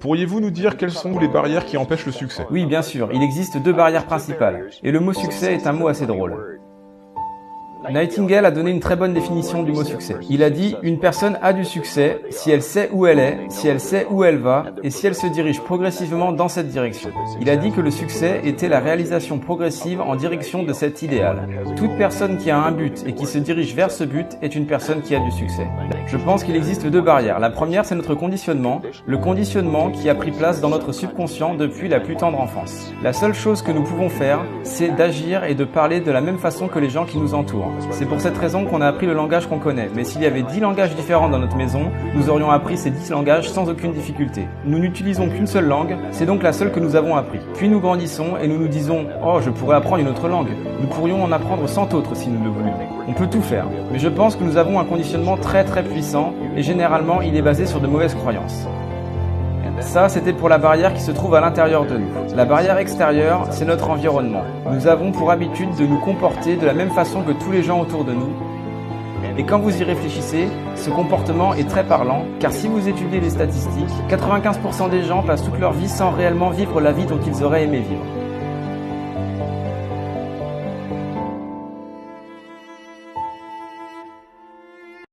Pourriez-vous nous dire quelles sont les barrières qui empêchent le succès? Oui, bien sûr, il existe deux barrières principales, et le mot succès est un mot assez drôle. Nightingale a donné une très bonne définition du mot succès. Il a dit « Une personne a du succès si elle sait où elle est, si elle sait où elle va et si elle se dirige progressivement dans cette direction. » Il a dit que le succès était la réalisation progressive en direction de cet idéal. Toute personne qui a un but et qui se dirige vers ce but est une personne qui a du succès. Je pense qu'il existe deux barrières. La première, c'est notre conditionnement, le conditionnement qui a pris place dans notre subconscient depuis la plus tendre enfance. La seule chose que nous pouvons faire, c'est d'agir et de parler de la même façon que les gens qui nous entourent. C'est pour cette raison qu'on a appris le langage qu'on connaît. Mais s'il y avait 10 langages différents dans notre maison, nous aurions appris ces 10 langages sans aucune difficulté. Nous n'utilisons qu'une seule langue, c'est donc la seule que nous avons appris. Puis nous grandissons et nous nous disons « Oh, je pourrais apprendre une autre langue ». Nous pourrions en apprendre 100 autres si nous le voulions. On peut tout faire. Mais je pense que nous avons un conditionnement très puissant et généralement il est basé sur de mauvaises croyances. Ça, c'était pour la barrière qui se trouve à l'intérieur de nous. La barrière extérieure, c'est notre environnement. Nous avons pour habitude de nous comporter de la même façon que tous les gens autour de nous. Et quand vous y réfléchissez, ce comportement est très parlant, car si vous étudiez les statistiques, 95% des gens passent toute leur vie sans réellement vivre la vie dont ils auraient aimé vivre.